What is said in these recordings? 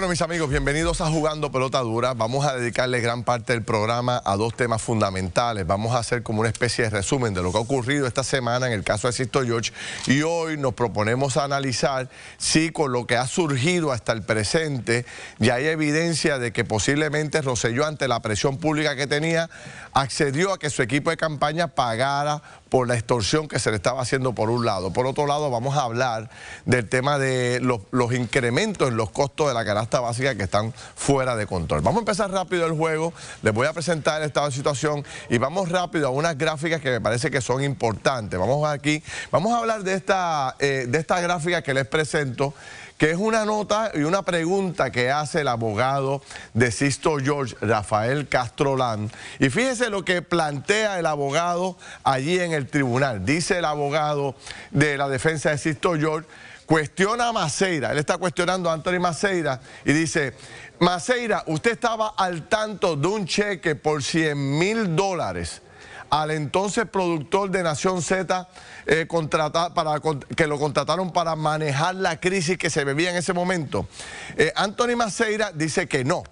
Bueno, mis amigos, bienvenidos a Jugando Pelota Dura. Vamos a dedicarle gran parte del programa a dos temas fundamentales. Vamos a hacer como una especie de resumen de lo que ha ocurrido esta semana en el caso de Sisto George. Y hoy nos proponemos analizar si con lo que ha surgido hasta el presente ya hay evidencia de que posiblemente Rosselló, ante la presión pública que tenía, accedió a que su equipo de campaña pagara por la extorsión que se le estaba haciendo por un lado. Por otro lado, vamos a hablar del tema de los incrementos en los costos de la canasta básica que están fuera de control. Vamos a empezar rápido el juego, les voy a presentar el estado de situación y vamos rápido a unas gráficas que me parece que son importantes. Vamos a hablar de esta gráfica que les presento, que es una nota y una pregunta que hace el abogado de Sisto George, Rafael Castrolán. Y fíjese lo que plantea el abogado allí en el tribunal. Dice el abogado de la defensa de Sisto George, cuestiona a Maceira, él está cuestionando a Anthony Maceira y dice: Maceira, usted estaba al tanto de un cheque por $100,000 al entonces productor de Nación Z, que lo contrataron para manejar la crisis que se vivía en ese momento. Anthony Maceira dice que no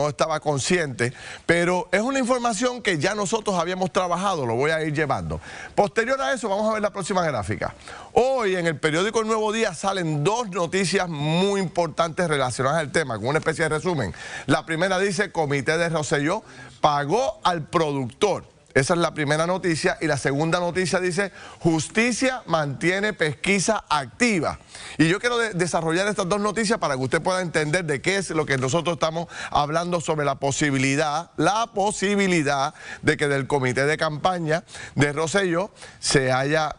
estaba consciente, pero es una información que ya nosotros habíamos trabajado, lo voy a ir llevando. Posterior a eso, vamos a ver la próxima gráfica. Hoy en el periódico El Nuevo Día salen dos noticias muy importantes relacionadas al tema, con una especie de resumen. La primera dice: Comité de Rosselló pagó al productor. Esa es la primera noticia. Y la segunda noticia dice: Justicia mantiene pesquisa activa. Y yo quiero desarrollar estas dos noticias para que usted pueda entender de qué es lo que nosotros estamos hablando, sobre la posibilidad de que del comité de campaña de Rosselló se haya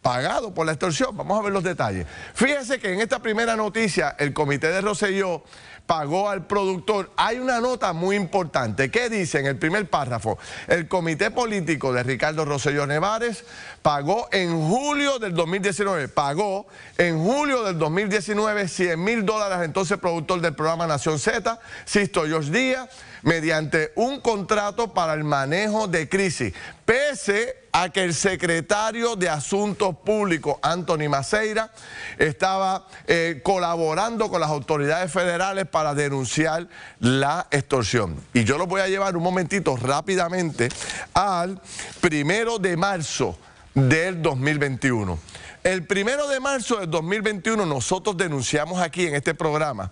pagado por la extorsión. Vamos a ver los detalles. Fíjese que en esta primera noticia, el comité de Rosselló pagó al productor. Hay una nota muy importante. ¿Qué dice en el primer párrafo? El comité político de Ricardo Rosselló Nevares pagó en julio del 2019, $100,000 al entonces productor del programa Nación Z, Sisto George Díaz, mediante un contrato para el manejo de crisis, pese a que el secretario de Asuntos Públicos, Anthony Maceira, estaba colaborando con las autoridades federales para denunciar la extorsión. Y yo lo voy a llevar un momentito rápidamente al 1 de marzo del 2021. El 1 de marzo del 2021 nosotros denunciamos aquí en este programa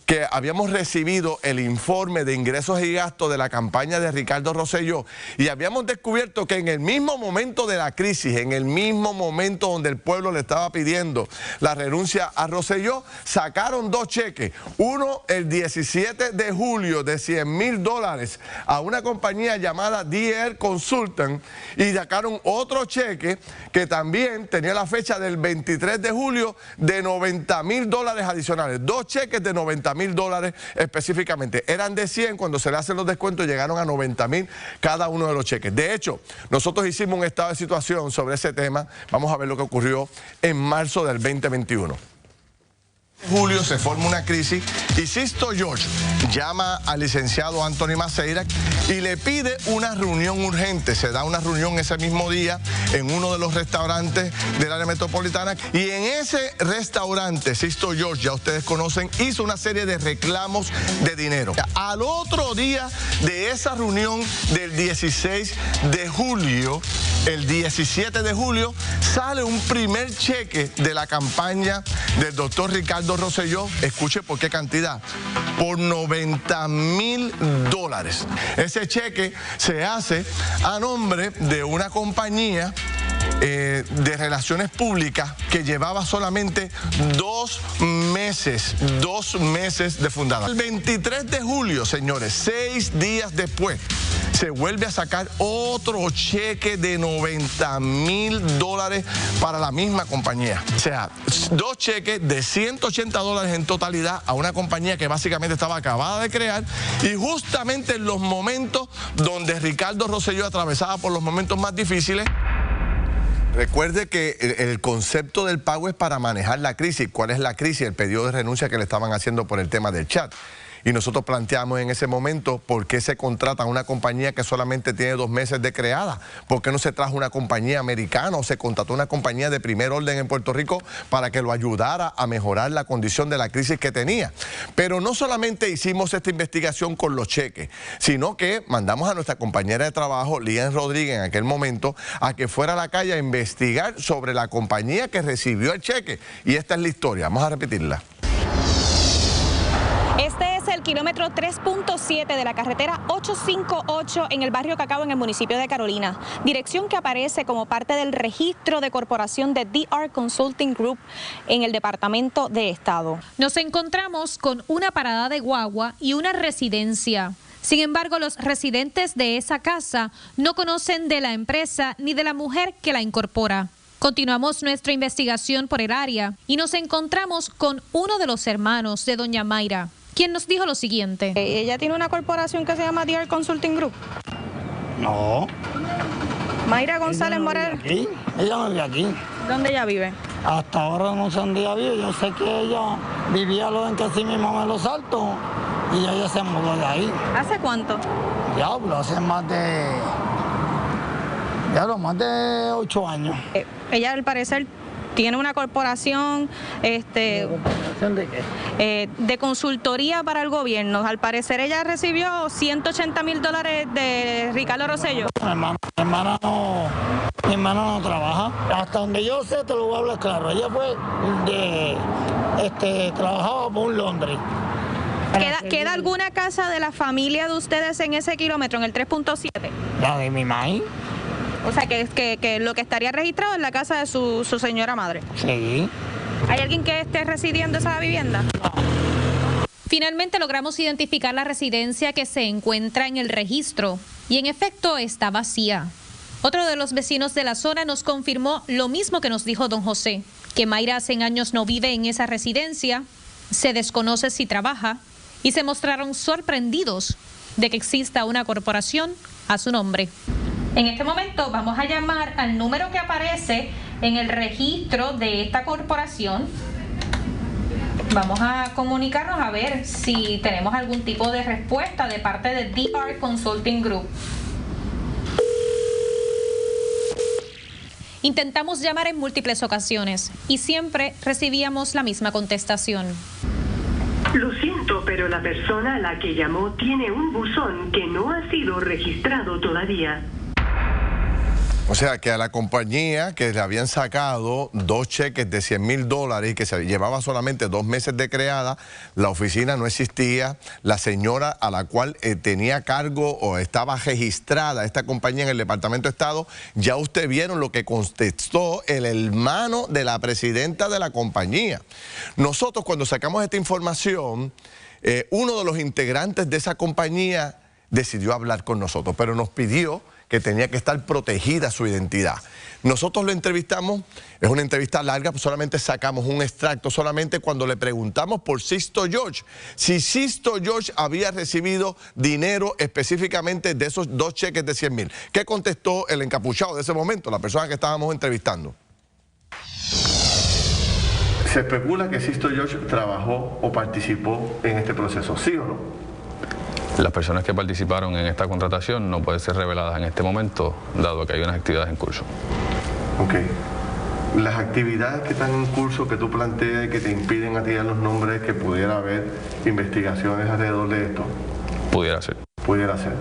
que habíamos recibido el informe de ingresos y gastos de la campaña de Ricardo Rosselló y habíamos descubierto que en el mismo momento de la crisis, en el mismo momento donde el pueblo le estaba pidiendo la renuncia a Rosselló, sacaron dos cheques. Uno el 17 de julio de $100,000 a una compañía llamada DR Consultant, y sacaron otro cheque que también tenía la fecha del 23 de julio de $90,000 adicionales. Dos cheques de $90,000 específicamente. Eran de 100, cuando se le hacen los descuentos llegaron a 90,000 cada uno de los cheques. De hecho, nosotros hicimos un estado de situación sobre ese tema. Vamos a ver lo que ocurrió en marzo del 2021. En julio se forma una crisis y Sisto George llama al licenciado Anthony Maceira y le pide una reunión urgente. Se da una reunión ese mismo día en uno de los restaurantes del área metropolitana, y en ese restaurante Sisto George, ya ustedes conocen, hizo una serie de reclamos de dinero. Al otro día de esa reunión del 16 de julio, el 17 de julio, sale un primer cheque de la campaña del doctor Ricardo Rosselló. Escuche por qué cantidad: por $90,000. Ese cheque se hace a nombre de una compañía de relaciones públicas que llevaba solamente 2 meses de fundada. El 23 de julio, señores, 6 días después, se vuelve a sacar otro cheque de $90,000 para la misma compañía. O sea, dos cheques de $180 en totalidad a una compañía que básicamente estaba acabada de crear, y justamente en los momentos donde Ricardo Rosselló atravesaba por los momentos más difíciles. Recuerde que el concepto del pago es para manejar la crisis. ¿Cuál es la crisis? El pedido de renuncia que le estaban haciendo por el tema del chat. y nosotros planteamos en ese momento por qué se contrata una compañía que solamente tiene 2 meses de creada, por qué no se trajo una compañía americana o se contrató una compañía de primer orden en Puerto Rico para que lo ayudara a mejorar la condición de la crisis que tenía. Pero no solamente hicimos esta investigación con los cheques, sino que mandamos a nuestra compañera de trabajo, Lian Rodríguez, en aquel momento, a que fuera a la calle a investigar sobre la compañía que recibió el cheque. Y esta es la historia, vamos a repetirla. Este es el kilómetro 3.7 de la carretera 858 en el barrio Cacao, en el municipio de Carolina. Dirección que aparece como parte del registro de corporación de DR Consulting Group en el Departamento de Estado. Nos encontramos con una parada de guagua y una residencia. Sin embargo, los residentes de esa casa no conocen de la empresa ni de la mujer que la incorpora. Continuamos nuestra investigación por el área y nos encontramos con uno de los hermanos de doña Mayra, quien nos dijo lo siguiente. ¿Ella tiene una corporación que se llama DR Consulting Group? No. Mayra González Morel. Ella no vive aquí. ¿Dónde ella vive? Hasta ahora no sé dónde ella vive. Yo sé que ella vivía lo en que así mi mamá en Los Altos y ella se mudó de ahí. ¿Hace cuánto? Diablo, hace más de 8 años. Ella al parecer tiene una corporación ¿De qué? de consultoría para el gobierno. Al parecer ella recibió $180,000 de Ricardo Rosselló. Mi hermana no trabaja. Hasta donde yo sé, te lo voy a hablar claro. Ella fue trabajaba por un Londres. ¿Queda alguna casa de la familia de ustedes en ese kilómetro, en el 3.7? La de mi maíz. O sea, que lo que estaría registrado es la casa de su señora madre. Sí. ¿Hay alguien que esté residiendo esa vivienda? Finalmente logramos identificar la residencia que se encuentra en el registro y en efecto está vacía. Otro de los vecinos de la zona nos confirmó lo mismo que nos dijo don José, que Mayra hace años no vive en esa residencia, se desconoce si trabaja y se mostraron sorprendidos de que exista una corporación a su nombre. En este momento vamos a llamar al número que aparece en el registro de esta corporación. Vamos a comunicarnos a ver si tenemos algún tipo de respuesta de parte de DR Consulting Group. Intentamos llamar en múltiples ocasiones y siempre recibíamos la misma contestación. Lo siento, pero la persona a la que llamó tiene un buzón que no ha sido registrado todavía. O sea, que a la compañía que le habían sacado 2 cheques de $100,000 y que se llevaba solamente 2 meses de creada, la oficina no existía, la señora a la cual tenía cargo o estaba registrada esta compañía en el Departamento de Estado, ya usted vieron lo que contestó el hermano de la presidenta de la compañía. Nosotros cuando sacamos esta información, uno de los integrantes de esa compañía decidió hablar con nosotros, pero nos pidió que tenía que estar protegida su identidad. Nosotros lo entrevistamos, es una entrevista larga, pues solamente sacamos un extracto, solamente cuando le preguntamos por Sisto George, si Sisto George había recibido dinero específicamente de esos 2 cheques de $100,000. ¿Qué contestó el encapuchado de ese momento, la persona que estábamos entrevistando? Se especula que Sisto George trabajó o participó en este proceso, ¿sí o no? Las personas que participaron en esta contratación no pueden ser reveladas en este momento, dado que hay unas actividades en curso. Ok. Las actividades que están en curso que tú planteas y que te impiden a ti dar los nombres, que pudiera haber investigaciones alrededor de esto. Pudiera ser. Pudiera ser.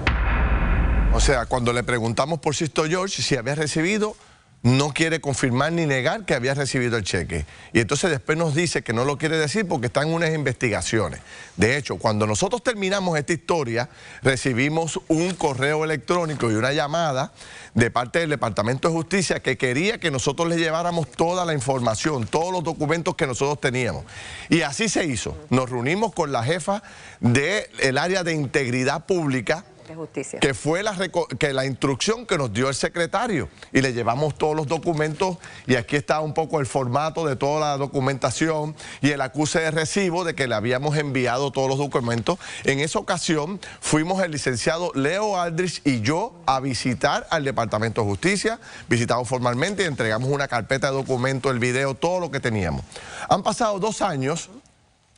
O sea, cuando le preguntamos por Sisto George si había recibido, no quiere confirmar ni negar que había recibido el cheque. Y entonces después nos dice que no lo quiere decir porque están unas investigaciones. De hecho, cuando nosotros terminamos esta historia, recibimos un correo electrónico y una llamada de parte del Departamento de Justicia que quería que nosotros le lleváramos toda la información, todos los documentos que nosotros teníamos. Y así se hizo. Nos reunimos con la jefa del área de integridad pública, de Justicia, que fue la instrucción que nos dio el secretario, y le llevamos todos los documentos, y aquí está un poco el formato de toda la documentación y el acuse de recibo de que le habíamos enviado todos los documentos. En esa ocasión fuimos el licenciado Leo Aldrich y yo a visitar al Departamento de Justicia, visitamos formalmente y entregamos una carpeta de documentos, el video, todo lo que teníamos. Han pasado 2 años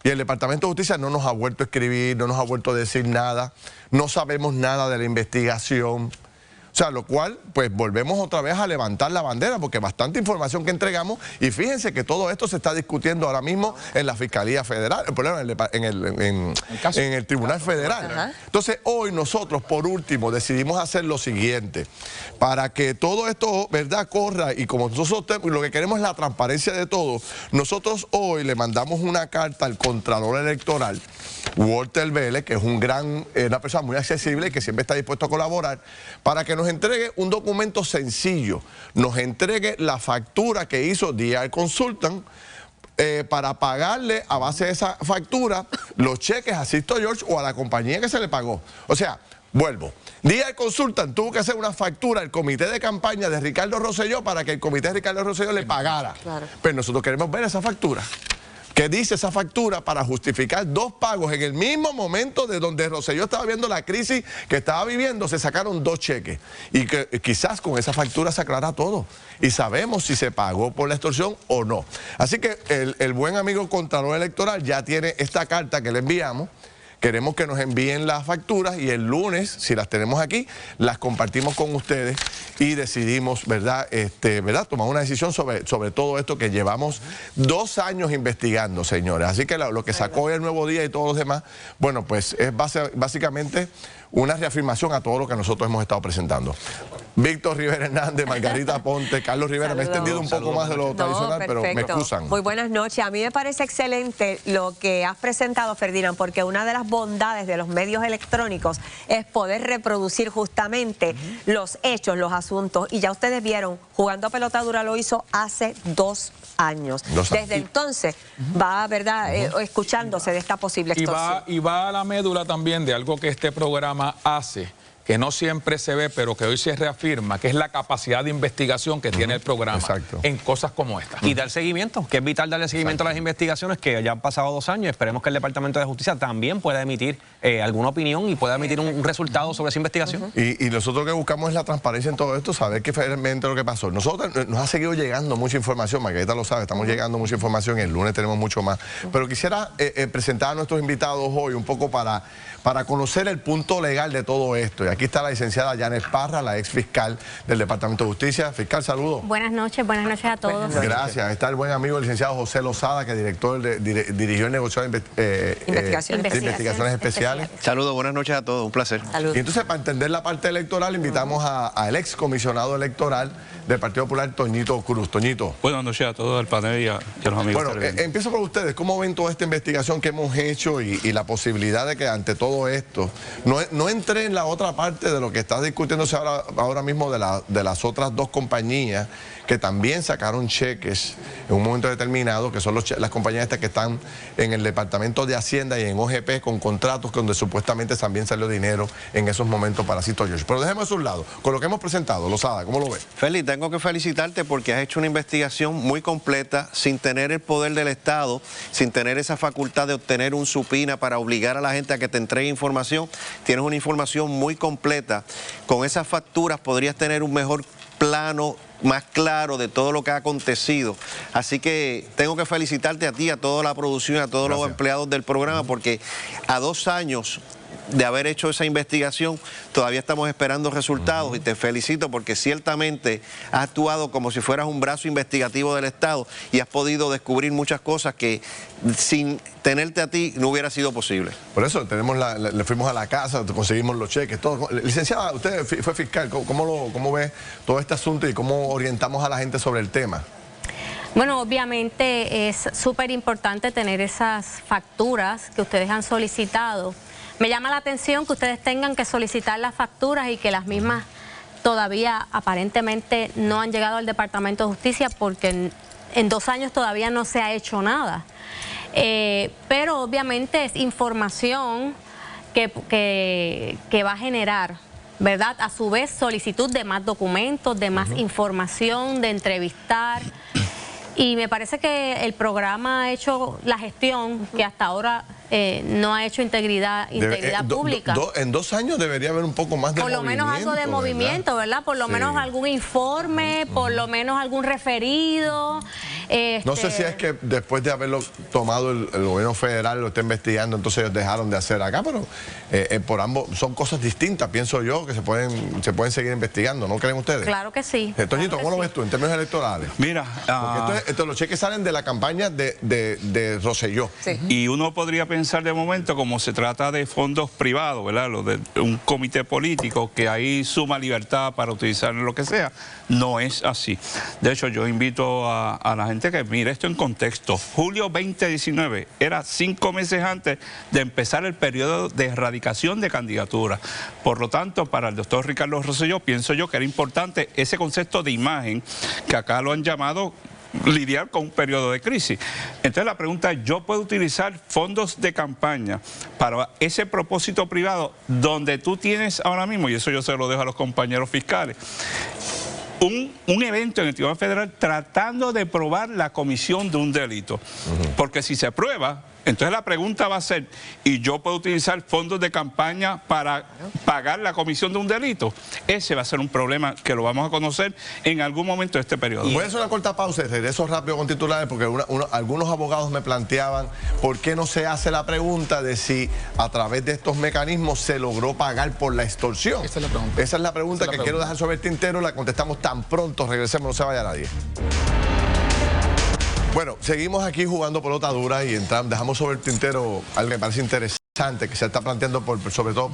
Y el Departamento de Justicia no nos ha vuelto a escribir, no nos ha vuelto a decir nada, no sabemos nada de la investigación. O sea, lo cual, pues volvemos otra vez a levantar la bandera, porque bastante información que entregamos, y fíjense que todo esto se está discutiendo ahora mismo en la Fiscalía Federal, en el Tribunal Federal. Ajá. Entonces, hoy nosotros, por último, decidimos hacer lo siguiente, para que todo esto, ¿verdad?, corra, y como nosotros lo que queremos es la transparencia de todo, nosotros hoy le mandamos una carta al Contralor Electoral, Walter Vélez, que es una persona muy accesible y que siempre está dispuesto a colaborar, para que nos entregue un documento sencillo, nos entregue la factura que hizo DR Consultant para pagarle a base de esa factura los cheques a Sisto George o a la compañía que se le pagó. O sea, vuelvo. DR Consultant tuvo que hacer una factura al comité de campaña de Ricardo Rosselló para que el comité de Ricardo Rosselló le pagara. Claro. Pero nosotros queremos ver esa factura. ¿Qué dice esa factura para justificar 2 pagos en el mismo momento de donde Rosselló estaba viendo la crisis que estaba viviendo? Se sacaron 2 cheques y que quizás con esa factura se aclara todo y sabemos si se pagó por la extorsión o no. Así que el buen amigo Contralor Electoral ya tiene esta carta que le enviamos. Queremos que nos envíen las facturas y el lunes, si las tenemos aquí, las compartimos con ustedes y decidimos, ¿verdad? Tomar una decisión sobre todo esto que llevamos 2 años investigando, señores. Así que lo que sacó hoy El Nuevo Día y todos los demás, bueno, pues es básicamente una reafirmación a todo lo que nosotros hemos estado presentando. Víctor Rivera Hernández, Margarita Ponte, Carlos Rivera, me he extendido un poco más de lo tradicional, pero me excusan. Muy buenas noches. A mí me parece excelente lo que has presentado, Ferdinand, porque una de las bondades de los medios electrónicos es poder reproducir justamente los hechos, los asuntos. Y ya ustedes vieron, Jugando a Pelota Dura lo hizo hace 2 años. Desde entonces va, ¿verdad?, escuchándose de esta posible extorsión. Y va a la médula también de algo que este programa hace, que no siempre se ve, pero que hoy se reafirma, que es la capacidad de investigación que tiene el programa en cosas como esta. Y dar seguimiento, que es vital darle seguimiento a las investigaciones, que ya han pasado 2 años. Esperemos que el Departamento de Justicia también pueda emitir alguna opinión y pueda emitir un resultado sobre esa investigación. Y nosotros lo que buscamos es la transparencia en todo esto, saber qué fue realmente lo que pasó. Nosotros nos ha seguido llegando mucha información, Margarita lo sabe, estamos llegando mucha información, el lunes tenemos mucho más. Pero quisiera presentar a nuestros invitados hoy un poco para conocer el punto legal de todo esto. Y aquí está la licenciada Janet Parra, la ex fiscal del Departamento de Justicia. Fiscal, saludos. Buenas noches a todos. Gracias. Está el buen amigo el licenciado José Lozada, que dirigió el negocio de investigaciones especiales. Saludos, buenas noches a todos, un placer. Saludos. Y entonces, para entender la parte electoral, invitamos al ex comisionado electoral del Partido Popular, Toñito Cruz. Toñito. Buenas noches a todo el panel y a los amigos. Bueno, empiezo por ustedes. ¿Cómo ven toda esta investigación que hemos hecho y la posibilidad de que ante todo esto no entre en la otra parte de lo que está discutiéndose ahora mismo de las otras 2 compañías que también sacaron cheques en un momento determinado, que son las compañías estas que están en el Departamento de Hacienda y en OGP con contratos donde supuestamente también salió dinero en esos momentos para Sisto George? Pero dejemos eso a un lado. Con lo que hemos presentado, Lozada, ¿cómo lo ves? Félix, tengo que felicitarte porque has hecho una investigación muy completa, sin tener el poder del Estado, sin tener esa facultad de obtener un supina para obligar a la gente a que te entregue información. Tienes una información muy completa. Con esas facturas podrías tener un mejor plano más claro de todo lo que ha acontecido. Así que tengo que felicitarte a ti, a toda la producción, a todos los empleados del programa, porque a 2 años de haber hecho esa investigación, todavía estamos esperando resultados y te felicito porque ciertamente has actuado como si fueras un brazo investigativo del Estado y has podido descubrir muchas cosas que sin tenerte a ti no hubiera sido posible. Por eso le fuimos a la casa, conseguimos los cheques, todo. Licenciada, usted fue fiscal, ¿cómo ve todo este asunto y cómo orientamos a la gente sobre el tema? Bueno, obviamente es súper importante tener esas facturas que ustedes han solicitado. Me llama la atención que ustedes tengan que solicitar las facturas y que las mismas todavía aparentemente no han llegado al Departamento de Justicia porque en 2 años todavía no se ha hecho nada. Pero obviamente es información que va a generar, ¿verdad?, a su vez solicitud de más documentos, de más información, de entrevistar. Y me parece que el programa ha hecho la gestión que hasta ahora no ha hecho integridad pública. En 2 años debería haber un poco más de movimiento. Por lo menos algo de movimiento, ¿verdad? Por lo menos algún informe, por lo menos algún referido. No sé si es que después de haberlo tomado el gobierno federal, lo está investigando, entonces ellos dejaron de hacer acá, pero por ambos son cosas distintas, pienso yo, que se pueden seguir investigando, ¿no creen ustedes? Claro que sí. Toñito, ¿cómo lo ves tú en términos electorales? Mira, porque los cheques salen de la campaña de Rosselló. Sí. Y uno podría pensar de momento, como se trata de fondos privados, ¿verdad? Lo de un comité político que ahí suma libertad para utilizar lo que sea, no es así. De hecho, yo invito a la gente que mire esto en contexto. Julio 2019 era 5 meses antes de empezar el periodo de erradicación de candidaturas. Por lo tanto, para el doctor Ricardo Rosselló, pienso yo que era importante ese concepto de imagen, que acá lo han llamado lidiar con un periodo de crisis. Entonces la pregunta es, ¿yo puedo utilizar fondos de campaña para ese propósito privado donde tú tienes ahora mismo, y eso yo se lo dejo a los compañeros fiscales, un evento en el Tribunal Federal tratando de probar la comisión de un delito? Porque si se prueba, entonces la pregunta va a ser, ¿y yo puedo utilizar fondos de campaña para pagar la comisión de un delito? Ese va a ser un problema que lo vamos a conocer en algún momento de este periodo. Voy a hacer una corta pausa y regreso rápido con titulares, porque algunos abogados me planteaban por qué no se hace la pregunta de si a través de estos mecanismos se logró pagar por la extorsión. Esa es la pregunta. Esa es la pregunta que quiero dejar sobre el tintero, la contestamos tan pronto regresemos, no se vaya nadie. Bueno, seguimos aquí jugando pelota dura y dejamos sobre el tintero algo que me parece interesante, que se está planteando sobre todo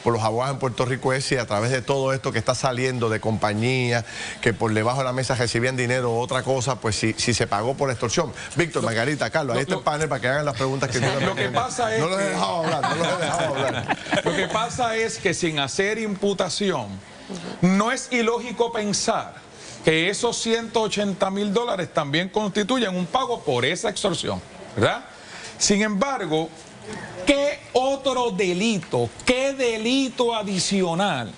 por los abogados en Puerto Rico, es si a través de todo esto que está saliendo de compañías que por debajo de la mesa recibían dinero o otra cosa, pues si se pagó por extorsión. Víctor, Margarita, Carlos, ahí está el panel para que hagan las preguntas que lo que pasa es no los he dejado hablar. Lo que pasa es que sin hacer imputación, no es ilógico pensar que esos $180,000 también constituyen un pago por esa extorsión, ¿verdad? Sin embargo, ¿qué otro delito, qué delito adicional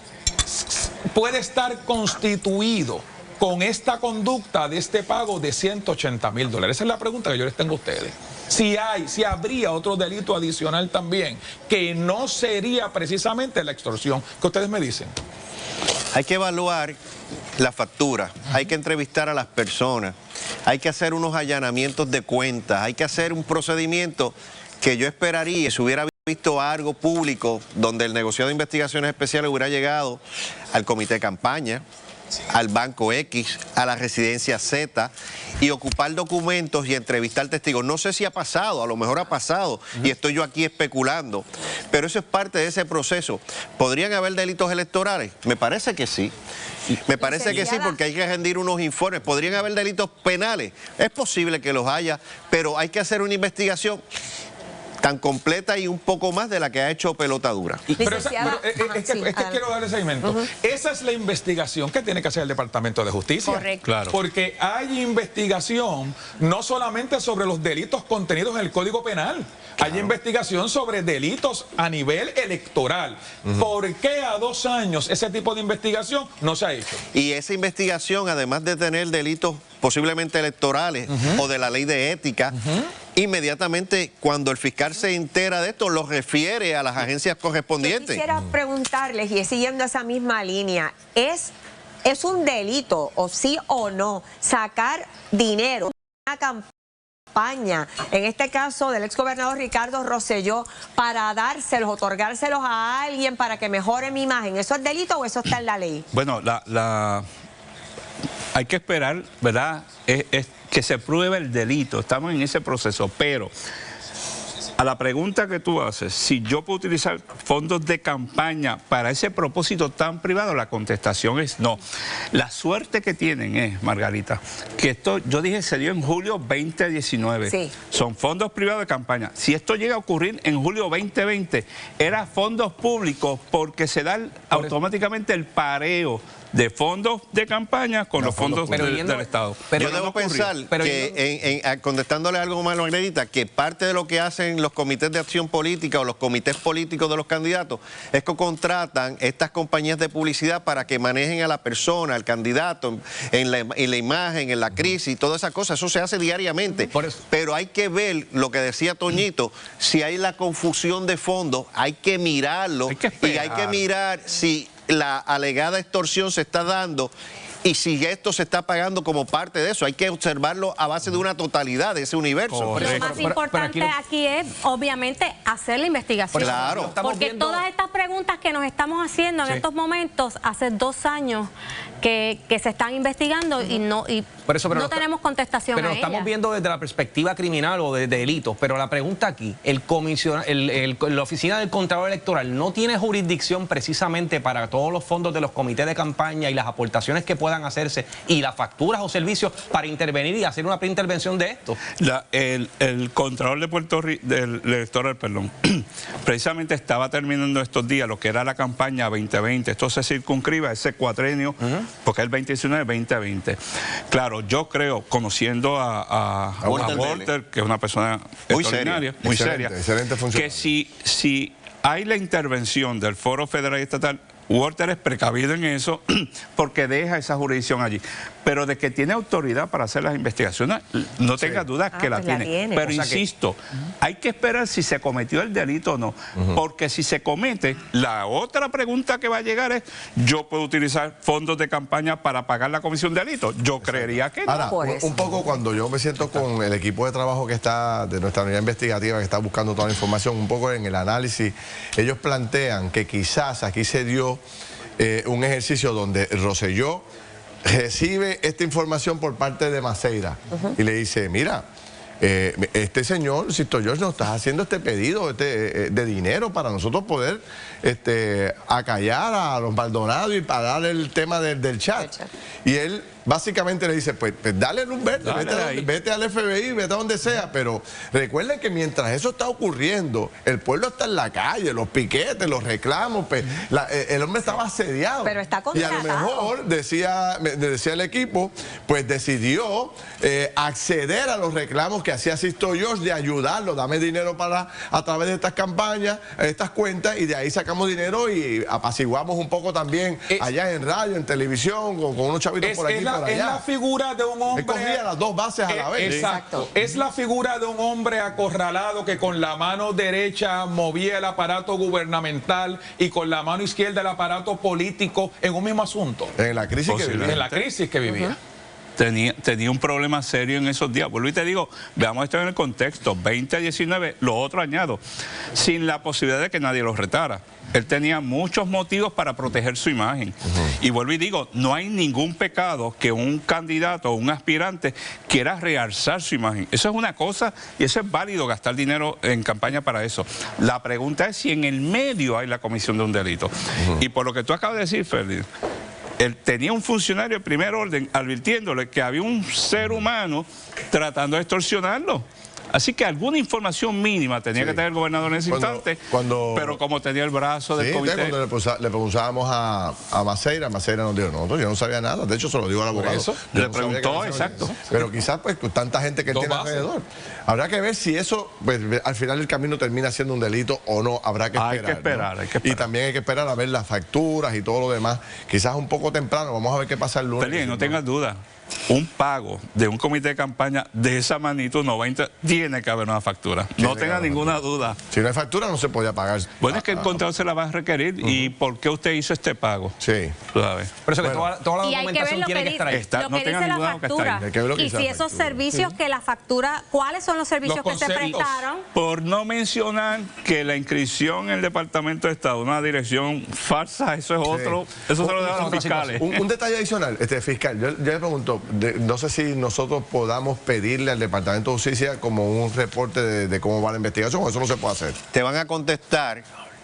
puede estar constituido con esta conducta de este pago de $180,000? Esa es la pregunta que yo les tengo a ustedes. Si habría otro delito adicional también, que no sería precisamente la extorsión. ¿Qué ustedes me dicen? Hay que evaluar la factura, hay que entrevistar a las personas, hay que hacer unos allanamientos de cuentas, hay que hacer un procedimiento que yo esperaría, si hubiera visto algo público donde el negociado de investigaciones especiales hubiera llegado al comité de campaña, al Banco X, a la Residencia Z, y ocupar documentos y entrevistar testigos. No sé si ha pasado, a lo mejor ha pasado, y estoy yo aquí especulando, pero eso es parte de ese proceso. ¿Podrían haber delitos electorales? Me parece que sí. Me parece que sí, porque hay que rendir unos informes. ¿Podrían haber delitos penales? Es posible que los haya, pero hay que hacer una investigación tan completa y un poco más de la que ha hecho Pelota Dura. Pero es que quiero darle seguimiento. Esa es la investigación que tiene que hacer el Departamento de Justicia. Correcto. Claro. Porque hay investigación no solamente sobre los delitos contenidos en el Código Penal, hay investigación sobre delitos a nivel electoral. ¿Por qué a 2 años ese tipo de investigación no se ha hecho? Y esa investigación, además de tener delitos posiblemente electorales o de la ley de ética, inmediatamente cuando el fiscal se entera de esto, lo refiere a las agencias correspondientes. Yo quisiera preguntarles, y siguiendo esa misma línea, ¿es un delito, o sí o no, sacar dinero de una campaña, en este caso del exgobernador Ricardo Rosselló, para dárselos, otorgárselos a alguien para que mejore mi imagen? ¿Eso es delito o eso está en la ley? Bueno, hay que esperar, ¿verdad? Es que se pruebe el delito, estamos en ese proceso, pero a la pregunta que tú haces, si yo puedo utilizar fondos de campaña para ese propósito tan privado, la contestación es no. La suerte que tienen es, Margarita, que esto, yo dije, se dio en julio 2019. Sí. Son fondos privados de campaña. Si esto llega a ocurrir en julio 2020, era fondos públicos porque se da automáticamente el pareo de fondos de campaña con los fondos del Estado. Yo debo pensar que, contestándole algo más a Margarita, que parte de lo que hacen los comités de acción política o los comités políticos de los candidatos es que contratan estas compañías de publicidad para que manejen a la persona, al candidato, en la imagen, en la crisis, todas esas cosas. Eso se hace diariamente. Pero hay que ver, lo que decía Toñito, si hay la confusión de fondos, hay que mirarlo y hay que mirar si la alegada extorsión se está dando y si esto se está pagando como parte de eso, hay que observarlo a base de una totalidad de ese universo. Lo más importante aquí es, obviamente, hacer la investigación. Claro. Porque todas estas preguntas que nos estamos haciendo en estos momentos, hace 2 años que se están investigando y no no tenemos contestación a ellas. Pero lo estamos viendo desde la perspectiva criminal o de delitos. Pero la pregunta aquí, la oficina del Contralor Electoral no tiene jurisdicción precisamente para todos los fondos de los comités de campaña y las aportaciones que puedan hacerse y las facturas o servicios para intervenir y hacer una preintervención de esto. El Contralor de Puerto Rico, del electoral, perdón, precisamente estaba terminando estos días lo que era la campaña 2020. Esto se circunscribe a ese cuatrenio, porque es el 2019-2020. Claro, yo creo, conociendo a Walter, que es una persona extraordinaria, muy seria, que si hay la intervención del Foro Federal y Estatal, Walter es precavido en eso porque deja esa jurisdicción allí. Pero de que tiene autoridad para hacer las investigaciones, no tenga dudas que la tiene. Pero insisto, hay que esperar si se cometió el delito o no. Porque si se comete, la otra pregunta que va a llegar es, ¿yo puedo utilizar fondos de campaña para pagar la comisión de delito? Yo creería que no. Ahora, un poco cuando yo me siento con el equipo de trabajo que está, de nuestra unidad investigativa, que está buscando toda la información, un poco en el análisis, ellos plantean que quizás aquí se dio un ejercicio donde Rosselló recibe esta información por parte de Maceira y le dice, mira, este señor, Sisto George, nos está haciendo este pedido de dinero para nosotros poder acallar a los Maldonados y parar el tema del chat. Y él básicamente le dice, pues dale luz verde, vete al FBI, vete a donde sea, pero recuerden que mientras eso está ocurriendo, el pueblo está en la calle, los piquetes, los reclamos, pues, el hombre estaba asediado. Pero está contratado. Y a lo mejor, decía el equipo, pues decidió acceder a los reclamos que hacía Sisto George de ayudarlo, dame dinero a través de estas campañas, estas cuentas, y de ahí sacamos dinero y apaciguamos un poco también allá en radio, en televisión, con unos chavitos por aquí. Es la figura de un hombre... Cogía las dos bases a la vez. Exacto. Es la figura de un hombre acorralado que con la mano derecha movía el aparato gubernamental y con la mano izquierda el aparato político en un mismo asunto. En la crisis que vivía. En la crisis que vivía. Tenía un problema serio en esos días. Vuelvo y te digo, veamos esto en el contexto. 2019, lo otro añado, sin la posibilidad de que nadie lo retara. Él tenía muchos motivos para proteger su imagen. Y vuelvo y digo, no hay ningún pecado que un candidato o un aspirante quiera realzar su imagen. Eso es una cosa y eso es válido, gastar dinero en campaña para eso. La pregunta es si en el medio hay la comisión de un delito. Y por lo que tú acabas de decir, Ferdinand, él tenía un funcionario de primer orden advirtiéndole que había un ser humano tratando de extorsionarlo. Así que alguna información mínima tenía que tener el gobernador en ese instante, pero como tenía el brazo del comité... Cuando le preguntábamos a Maceira nos dijo, no, yo no sabía nada, de hecho se lo digo al abogado. Eso, le preguntó, exacto. Pero quizás pues con tanta gente que él tiene alrededor. Habrá que ver si eso, pues, al final del camino termina siendo un delito o no, habrá que esperar. Hay que esperar. Y también hay que esperar a ver las facturas y todo lo demás. Quizás un poco temprano, vamos a ver qué pasa el lunes. Felipe, no tengas duda. Un pago de un comité de campaña de esa magnitud tiene que haber una factura. No tenga ninguna duda. Si no hay factura no se podía pagar. Bueno, es que el Contralor se la va a requerir. ¿Y por qué usted hizo este pago? Sí. ¿Sabes? Por eso que toda la documentación tiene que estar ahí. Lo que dice la factura. Y si esos servicios que la factura, ¿cuáles son los servicios que se prestaron? Por no mencionar que la inscripción en el Departamento de Estado, una dirección falsa, eso es otro. Eso se lo dejan los fiscales. Un detalle adicional, fiscal, yo le pregunto, no sé si nosotros podamos pedirle al Departamento de Justicia como un reporte de cómo va la investigación, o eso no se puede hacer. Te van a contestar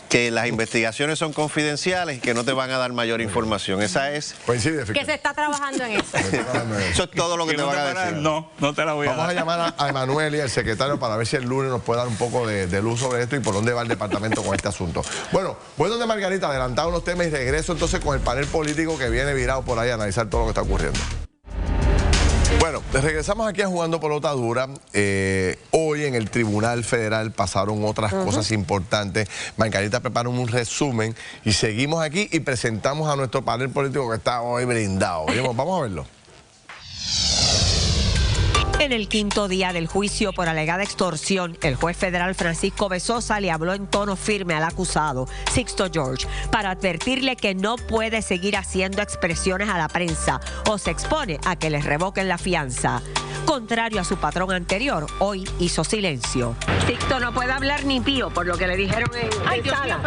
que las investigaciones son confidenciales y que no te van a dar mayor información. Esa es... Coincide, que se está trabajando en eso. Eso es todo lo que te van a decir. No te la voy a dar. Vamos a llamar a Emanuel y al secretario para ver si el lunes nos puede dar un poco de luz sobre esto y por dónde va el departamento con este asunto. Bueno, voy donde Margarita, adelantado unos temas y regreso entonces con el panel político que viene virado por ahí a analizar todo lo que está ocurriendo. Bueno, regresamos aquí a Jugando Pelota Dura. Hoy en el Tribunal Federal pasaron otras cosas importantes. Margarita preparó un resumen y seguimos aquí y presentamos a nuestro panel político que está hoy brindado. Vamos a verlo. En el quinto día del juicio por alegada extorsión, el juez federal Francisco Bezosa le habló en tono firme al acusado, Sixto George, para advertirle que no puede seguir haciendo expresiones a la prensa o se expone a que le revoquen la fianza. Contrario a su patrón anterior, hoy hizo silencio. Sixto no puede hablar ni pío, por lo que le dijeron en sala.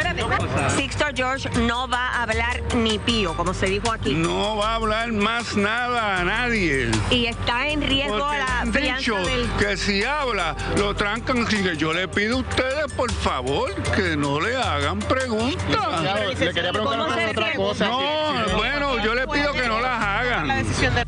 Sixto George no va a hablar ni pío, como se dijo aquí. No va a hablar más nada a nadie. Y está en riesgo la fianza del... que si habla, lo trancan. Así que yo le pido a ustedes, por favor, que no le hagan preguntas. Le quería preguntar otra cosa. No, bueno, yo le pido que no las hagan.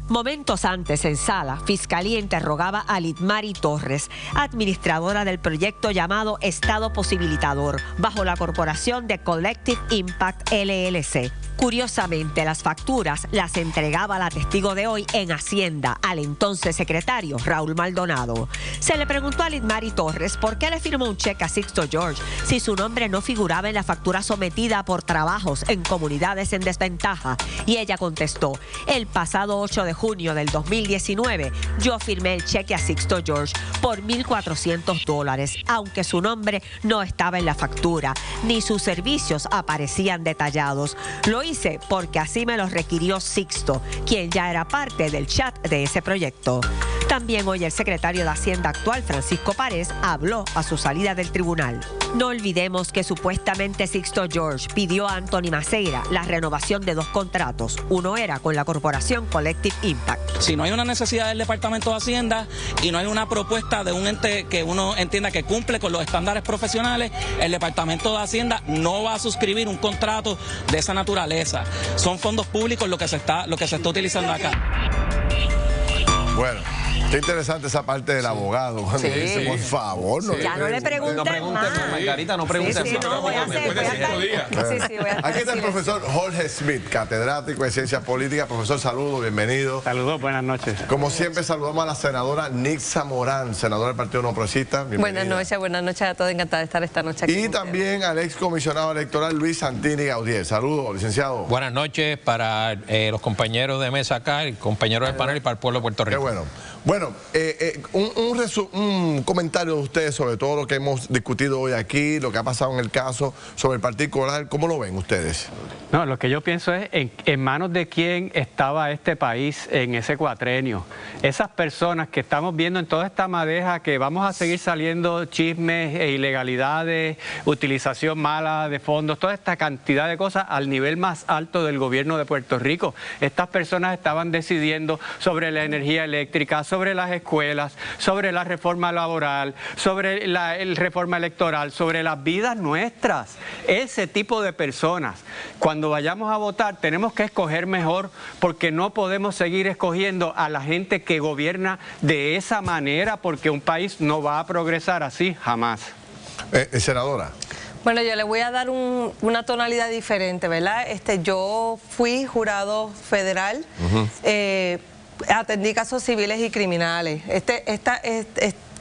Momentos antes, en sala, Fiscalía interrogaba a Lidmari Torres, administradora del proyecto llamado Estado Posibilitador, bajo la corporación de Collective Impact LLC. Curiosamente, las facturas las entregaba la testigo de hoy en Hacienda al entonces secretario Raúl Maldonado. Se le preguntó a Lidmari Torres por qué le firmó un cheque a Sixto George si su nombre no figuraba en la factura sometida por trabajos en comunidades en desventaja, y ella contestó: el pasado 8 de junio del 2019 yo firmé el cheque a Sixto George por $1,400, aunque su nombre no estaba en la factura ni sus servicios aparecían detallados. Lo hice porque así me lo requirió Sixto, quien ya era parte del chat de ese proyecto. También hoy el secretario de Hacienda actual, Francisco Párez, habló a su salida del tribunal. No olvidemos que supuestamente Sixto George pidió a Anthony Maceira la renovación de 2 contratos. Uno era con la corporación Collective Impact. Si no hay una necesidad del Departamento de Hacienda y no hay una propuesta de un ente que uno entienda que cumple con los estándares profesionales, el Departamento de Hacienda no va a suscribir un contrato de esa naturaleza. Son fondos públicos lo que se está utilizando acá. Bueno, qué interesante esa parte del abogado cuando dice, por favor, no ya no le pregunten más. Margarita, no pregunten más. No, voy a hacer. Aquí está el profesor Jorge Smith, catedrático de Ciencias Políticas. Profesor, saludos, bienvenido. Saludos, buenas noches. Como siempre, saludamos a la senadora Nixa Morán, senadora del Partido No Progresista. Buenas noches a todos, encantada de estar esta noche aquí. Y también al excomisionado electoral Luis Santini Gaudier. Saludos, licenciado. Buenas noches para los compañeros de mesa acá, el compañero del panel y para el pueblo de Puerto Rico. Qué bueno. Bueno, un comentario de ustedes sobre todo lo que hemos discutido hoy aquí, lo que ha pasado en el caso sobre el particular. ¿Cómo lo ven ustedes? No, lo que yo pienso es en manos de quién estaba este país en ese cuatrenio. Esas personas que estamos viendo en toda esta madeja, que vamos a seguir saliendo chismes e ilegalidades, utilización mala de fondos, toda esta cantidad de cosas al nivel más alto del gobierno de Puerto Rico. Estas personas estaban decidiendo sobre la energía eléctrica, sobre las escuelas, sobre la reforma laboral, sobre la reforma electoral, sobre las vidas nuestras. Ese tipo de personas, cuando vayamos a votar, tenemos que escoger mejor, porque no podemos seguir escogiendo a la gente que gobierna de esa manera, porque un país no va a progresar así jamás. Senadora. Bueno, yo le voy a dar una tonalidad diferente, ¿verdad? Yo fui jurado federal. Atendí casos civiles y criminales.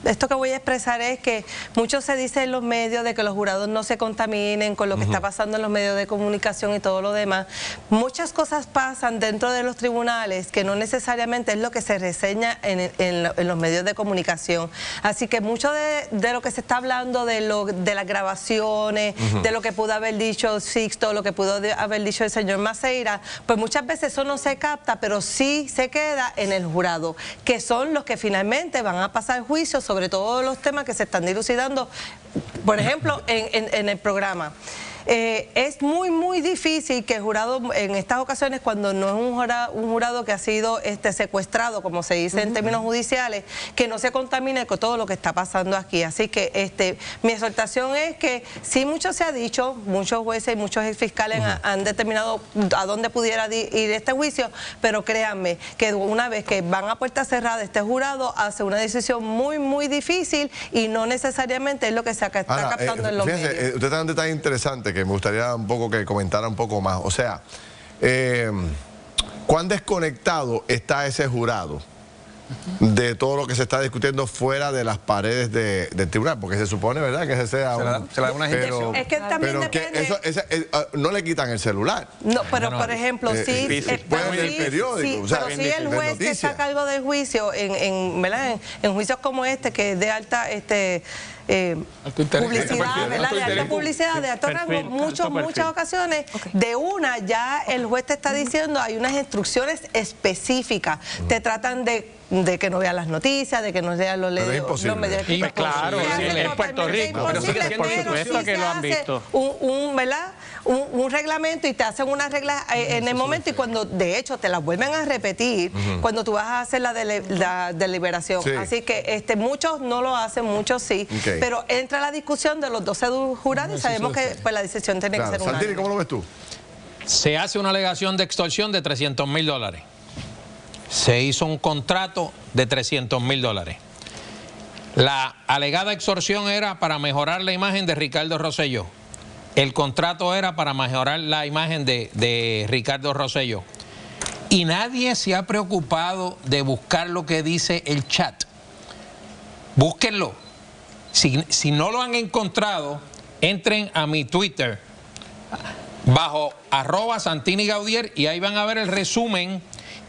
Esto que voy a expresar es que mucho se dice en los medios de que los jurados no se contaminen con lo que está pasando en los medios de comunicación y todo lo demás. Muchas cosas pasan dentro de los tribunales que no necesariamente es lo que se reseña en los medios de comunicación. Así que mucho de lo que se está hablando, de las grabaciones, de lo que pudo haber dicho Sixto, lo que pudo haber dicho el señor Maceira, pues muchas veces eso no se capta, pero sí se queda en el jurado, que son los que finalmente van a pasar juicio sobre todos los temas que se están dilucidando, por ejemplo, en el programa. Es muy difícil que el jurado, en estas ocasiones, cuando no es un jurado que ha sido secuestrado, como se dice en términos judiciales, que no se contamine con todo lo que está pasando aquí. Así que mi exhortación es que sí, mucho se ha dicho, muchos jueces y muchos fiscales han determinado a dónde pudiera ir este juicio, pero créanme que una vez que van a puerta cerrada, este jurado hace una decisión muy difícil y no necesariamente es lo que se está captando en los medios. Usted está en un detalle interesante que me gustaría un poco que comentara un poco más. O sea, ¿cuán desconectado está ese jurado de todo lo que se está discutiendo fuera de las paredes del tribunal, porque se supone, ¿verdad?, que ese sea se le da una pero, es que también depende. No le quitan el celular. No, pero por ejemplo, sí, puede leer el periódico. Sí, pero si el juez que está a cargo del juicio, ¿verdad?, en juicios como este, que es de alta publicidad, ¿verdad?, de alta publicidad, de alto rango, muchas ocasiones, de una ya el juez te está diciendo, hay unas instrucciones específicas, te tratan de que no vean las noticias, de que no vean los medios. Claro, en Puerto Rico, pero por supuesto que lo han visto. Un reglamento y te hacen unas reglas en el momento, y cuando de hecho te las vuelven a repetir cuando tú vas a hacer la deliberación. Sí. Así que muchos no lo hacen, muchos sí. Pero entra la discusión de los 12 jurados y sabemos que pues, la decisión tiene que ser unánime. Santini, ¿cómo lo ves tú? Se hace una alegación de extorsión de $300,000. Se hizo un contrato de $300,000. La alegada extorsión era para mejorar la imagen de Ricardo Rosselló. El contrato era para mejorar la imagen de Ricardo Rosselló. Y nadie se ha preocupado de buscar lo que dice el chat. Búsquenlo. Si no lo han encontrado, entren a mi Twitter bajo @SantiniGaudier y ahí van a ver el resumen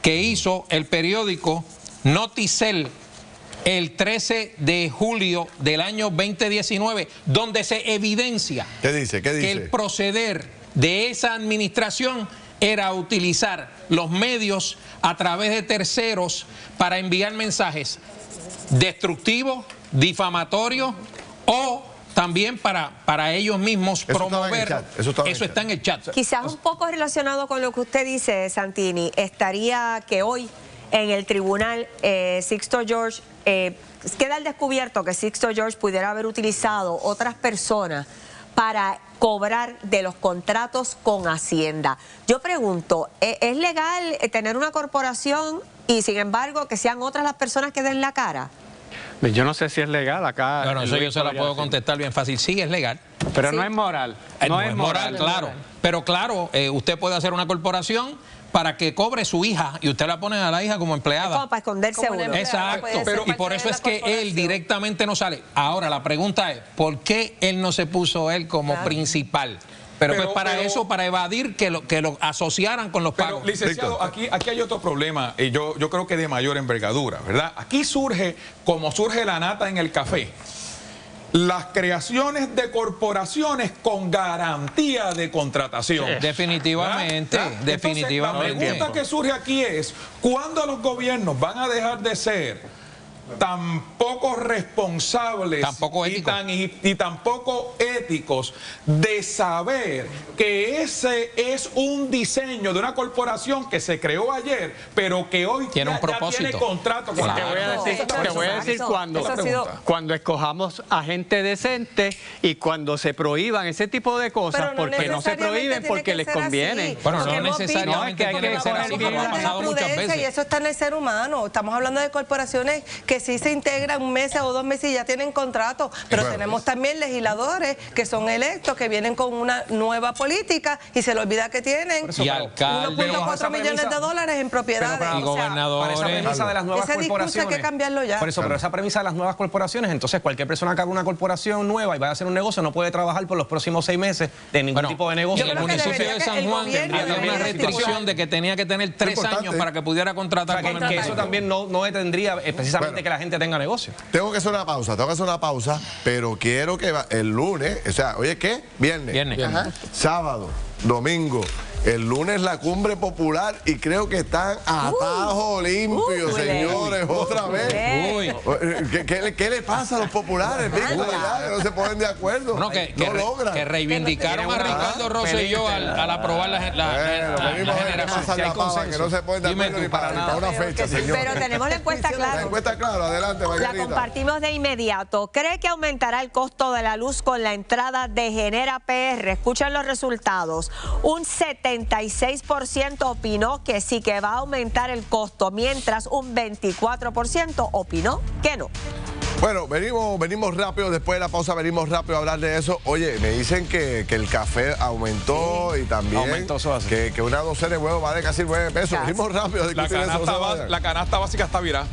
que hizo el periódico Noticel el 13 de julio del año 2019, donde se evidencia que el proceder de esa administración era utilizar los medios a través de terceros para enviar mensajes destructivos, difamatorios o también para ellos mismos promover. Eso está en el chat. Quizás un poco relacionado con lo que usted dice, Santini, estaría que hoy en el tribunal Sixto George, queda al descubierto que Sixto George pudiera haber utilizado otras personas para cobrar de los contratos con Hacienda. Yo pregunto, ¿es legal tener una corporación y sin embargo que sean otras las personas que den la cara? Yo no sé si es legal acá. Bueno, eso yo se la puedo contestar bien fácil. Sí, es legal. Pero no es moral. No es moral, claro. Pero claro, usted puede hacer una corporación para que cobre su hija y usted la pone a la hija como empleada. Como para esconderse uno. Exacto. Y por eso es que él directamente no sale. Ahora, la pregunta es, ¿por qué él no se puso él como principal? Pero pues para eso, para evadir que lo asociaran con los pagos. Pero, licenciado, aquí hay otro problema, y yo creo que de mayor envergadura, ¿verdad? Aquí surge, como surge la nata en el café, las creaciones de corporaciones con garantía de contratación. Definitivamente, definitivamente. La pregunta que surge aquí es, ¿cuándo los gobiernos van a dejar de ser tan poco responsables y tan poco éticos de saber que ese es un diseño de una corporación que se creó ayer, pero que hoy tiene un propósito, ya tiene contrato con Te voy a decir cuando escojamos a gente decente y cuando se prohíban ese tipo de cosas, porque no se prohíben porque les conviene. Bueno, no necesariamente tiene que ser así, pero ha pasado muchas veces. Y eso está en el ser humano. Estamos hablando de corporaciones que sí se integran un mes o 2 meses y ya tienen contrato, pero tenemos también legisladores que son electos, que vienen con una nueva política y se les olvida que tienen 1.4 millones de dólares en propiedades. Y gobernadores. Para esa premisa de las nuevas corporaciones, hay que cambiarlo ya. Por eso, pero esa premisa de las nuevas corporaciones, entonces cualquier persona que haga una corporación nueva y vaya a hacer un negocio no puede trabajar por los próximos 6 meses de ningún tipo de negocio. El municipio de San Juan tendría una restricción de que tenía que tener 3 años para que pudiera contratar con que eso también no detendría precisamente que la gente tenga negocio. Tengo que hacer una pausa, pero quiero que el lunes, o sea, oye, ¿qué? Viernes. Sábado, domingo. El lunes la cumbre popular y creo que están a tajo limpio, señores, otra vez. ¿Qué le pasa a los populares? No se ponen de acuerdo. No logran. Que reivindicaron a Ricardo Rosselló al aprobar la generación. Que no se ponen de acuerdo ni para una fecha, señor. Pero tenemos la encuesta clara. La encuesta clara, adelante, Margarita. La compartimos de inmediato. ¿Cree que aumentará el costo de la luz con la entrada de Genera PR? Escuchen los resultados. Un 76% opinó que sí, que va a aumentar el costo, mientras un 24% opinó que no. Bueno, venimos rápido, después de la pausa venimos rápido a hablar de eso. Oye, me dicen que el café aumentó y también que una docena de huevos vale casi $9. Venimos rápido a discutir eso. La canasta básica está virada.